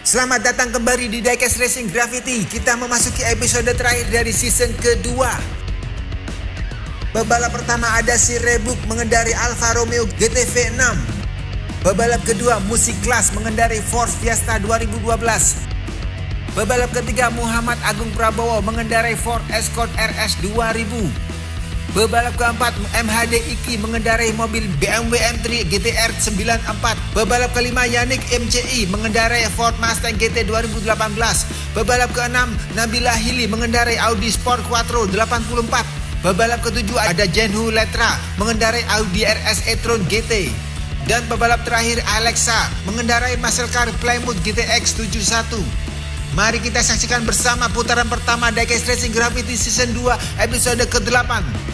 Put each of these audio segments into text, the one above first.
Selamat datang kembali di Diecast Racing Gravity. Kita memasuki episode terakhir dari season kedua. Pebalap pertama ada si Rebuk mengendari Alfa Romeo GT V6. Pebalap kedua Musik Class mengendari Ford Fiesta 2012. Pebalap ketiga Muhammad Agung Prabowo mengendarai Ford Escort RS 2000. Pebalap keempat MHD Iki mengendarai mobil BMW M3 GTR 94. Pebalap kelima Yannick MCI mengendarai Ford Mustang GT 2018. Pebalap keenam Nabila Hili mengendarai Audi Sport Quattro 84. Pebalap ketujuh ada Jenhu Letra mengendarai Audi RS e-tron GT. Dan pebalap terakhir Alexa mengendarai muscle car Plymouth GTX 71. Mari kita saksikan bersama putaran pertama Diecast Racing Gravity Season 2 episode ke-8.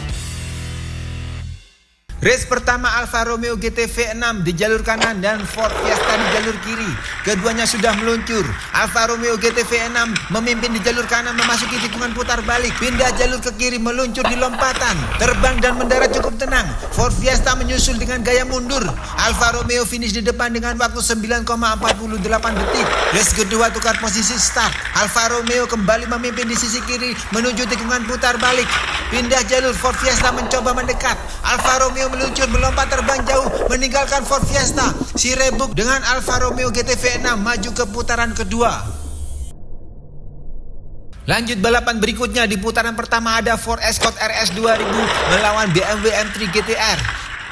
Race pertama Alfa Romeo GT V6 di jalur kanan dan Ford Fiesta di jalur kiri. Keduanya sudah meluncur. Alfa Romeo GT V6 memimpin di jalur kanan memasuki tikungan putar balik. Pindah jalur ke kiri meluncur di lompatan. Terbang dan mendarat cukup tenang. Ford Fiesta menyusul dengan gaya mundur. Alfa Romeo finish di depan dengan waktu 9,48 detik. Race kedua tukar posisi start. Alfa Romeo kembali memimpin di sisi kiri menuju tikungan putar balik. Pindah jalur Ford Fiesta mencoba mendekat. Alfa Romeo meluncur melompat terbang jauh meninggalkan Ford Fiesta. Si Rebuk dengan Alfa Romeo GT V6 maju ke putaran kedua. Lanjut balapan berikutnya. Di putaran pertama ada Ford Escort RS 2000 melawan BMW M3 GTR.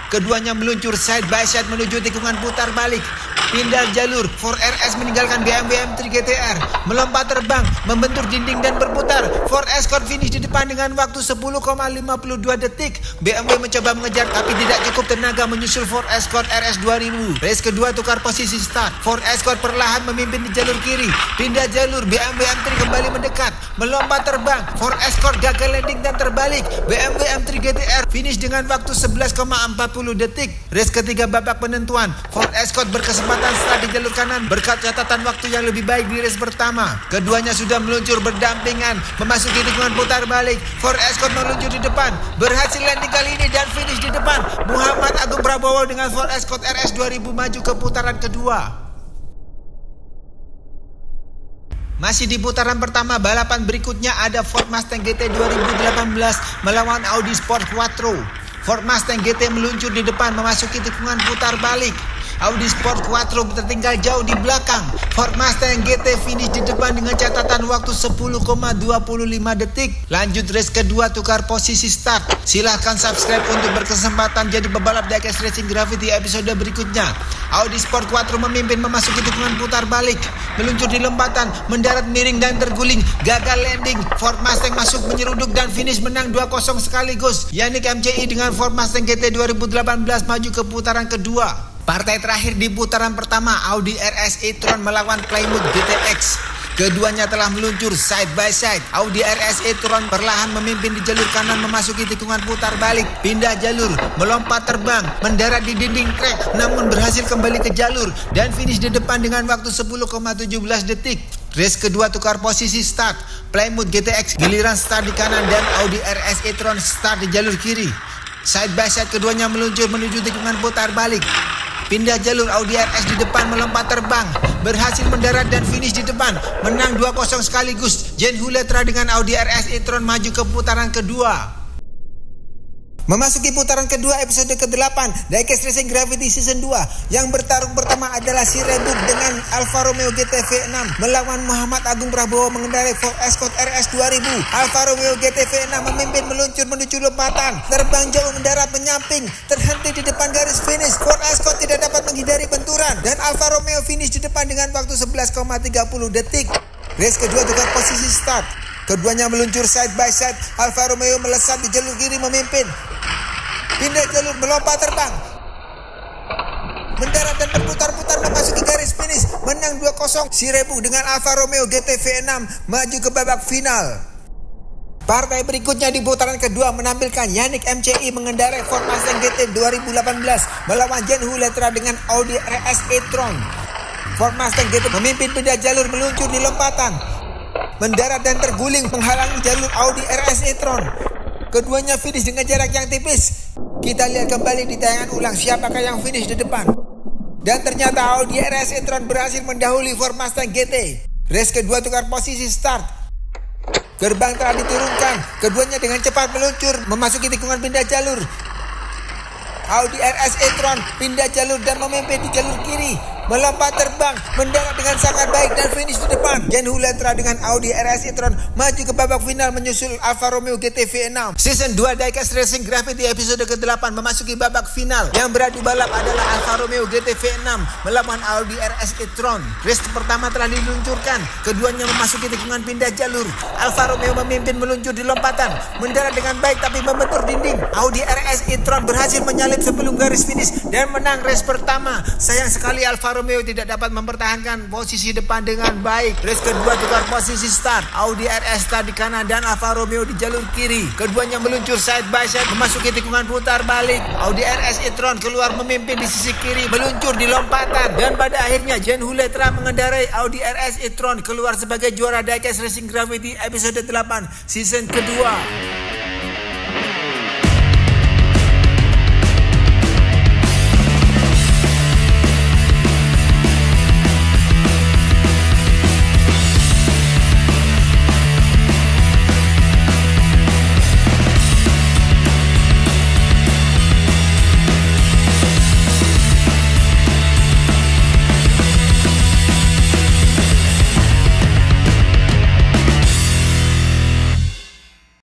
Keduanya meluncur side by side menuju tikungan putar balik. Pindah jalur, Ford RS meninggalkan BMW M3 GTR. Melompat terbang, membentur dinding dan berputar. Ford Escort finish di depan dengan waktu 10,52 detik. BMW mencoba mengejar tapi tidak cukup tenaga menyusul Ford Escort RS 2000. Race kedua tukar posisi start. Ford Escort perlahan memimpin di jalur kiri. Pindah jalur, BMW M3 kembali mendekat. Melompat terbang, Ford Escort gagal landing dan terbalik. BMW M3 GTR finish dengan waktu 11,40 detik. Race ketiga babak penentuan. Ford Escort berkesempatan start di jalur kanan berkat catatan waktu yang lebih baik di race pertama. Keduanya sudah meluncur berdampingan memasuki tikungan putar balik. Ford Escort meluncur di depan, berhasil landing kali ini dan finish di depan. Muhammad Agung Prabowo dengan Ford Escort RS 2000 maju ke putaran kedua. Masih di putaran pertama, balapan berikutnya ada Ford Mustang GT 2018 melawan Audi Sport Quattro. Ford Mustang GT meluncur di depan memasuki tikungan putar balik. Audi Sport Quattro tertinggal jauh di belakang. Ford Mustang GT finish di depan dengan catatan waktu 10,25 detik. Lanjut race kedua tukar posisi start. Silahkan subscribe untuk berkesempatan jadi pebalap Diecast Racing Gravity episode berikutnya. Audi Sport Quattro memimpin memasuki tikungan putar balik. Meluncur di lompatan, mendarat miring dan terguling. Gagal landing. Ford Mustang masuk menyeruduk dan finish menang 2-0 sekaligus. Yannick MCI dengan Ford Mustang GT 2018 maju ke putaran kedua. Partai terakhir di putaran pertama Audi RS e-tron melawan Plymouth GTX. Keduanya telah meluncur side by side. Audi RS e-tron perlahan memimpin di jalur kanan memasuki tikungan putar balik. Pindah jalur, melompat terbang, mendarat di dinding trek namun berhasil kembali ke jalur dan finish di depan dengan waktu 10,17 detik. Race kedua tukar posisi start. Plymouth GTX giliran start di kanan dan Audi RS e-tron start di jalur kiri. Side by side keduanya meluncur menuju tikungan putar balik. Pindah jalur, Audi RS di depan melompat terbang, berhasil mendarat dan finish di depan, menang 2-0 sekaligus. Jenhu Letra dengan Audi RS e-tron maju ke putaran kedua. Memasuki putaran kedua episode ke-8 Diecast Racing Gravity Season 2. Yang bertarung pertama adalah si Rebuk dengan Alfa Romeo GT V6 melawan Muhammad Agung Prabowo mengendarai Ford Escort RS 2000. Alfa Romeo GT V6 memimpin meluncur menuju lompatan, terbang jauh mendarat menyamping, terhenti di depan garis finish. Ford Escort tidak dapat menghindari benturan dan Alfa Romeo finish di depan dengan waktu 11,30 detik. Race kedua tukar posisi start. Keduanya meluncur side by side. Alfa Romeo melesat di jalur kiri memimpin. Pindah jalur, melompat terbang, mendarat dan berputar-putar memasuki garis finish. Menang 2-0. Si Rebuk dengan Alfa Romeo GT V6 maju ke babak final. Partai berikutnya di putaran kedua menampilkan Yannick MCI mengendarai Ford Mustang GT 2018 melawan Jenhu Letra dengan Audi RS e-tron. Ford Mustang GT memimpin pindah jalur meluncur di lompatan, mendarat dan terguling menghalangi jalur Audi RS e-tron. Keduanya finish dengan jarak yang tipis. Kita lihat kembali di tayangan ulang siapakah yang finish di depan. Dan ternyata Audi RS e-tron berhasil mendahului Ford Mustang GT. Race kedua tukar posisi start. Gerbang telah diturunkan. Keduanya dengan cepat meluncur memasuki tikungan pindah jalur. Audi RS e-tron pindah jalur dan memimpin di jalur kiri. Melompat terbang, mendarat dengan sangat baik dan finish di depan. Jen Huletra dengan Audi RS e-tron maju ke babak final menyusul Alfa Romeo GT V6. Season 2 Diecast Racing Gravity episode ke-8 memasuki babak final. Yang beradu balap adalah Alfa Romeo GT V6 melawan Audi RS e-tron. Race pertama telah diluncurkan. Keduanya memasuki tikungan pindah jalur. Alfa Romeo memimpin meluncur di lompatan, mendarat dengan baik tapi membentur dinding. Audi RS e-tron berhasil menyalip sebelum garis finish dan menang race pertama. Sayang sekali Alfa Romeo tidak dapat mempertahankan posisi depan dengan baik. Race kedua tukar posisi start. Audi RS start di kanan dan Alfa Romeo di jalur kiri. Keduanya meluncur side by side memasuki tikungan putar balik. Audi RS e-tron keluar memimpin di sisi kiri, meluncur di lompatan. Dan pada akhirnya Jen Huletra mengendarai Audi RS e-tron keluar sebagai juara Diecast Racing Gravity episode 8 season kedua.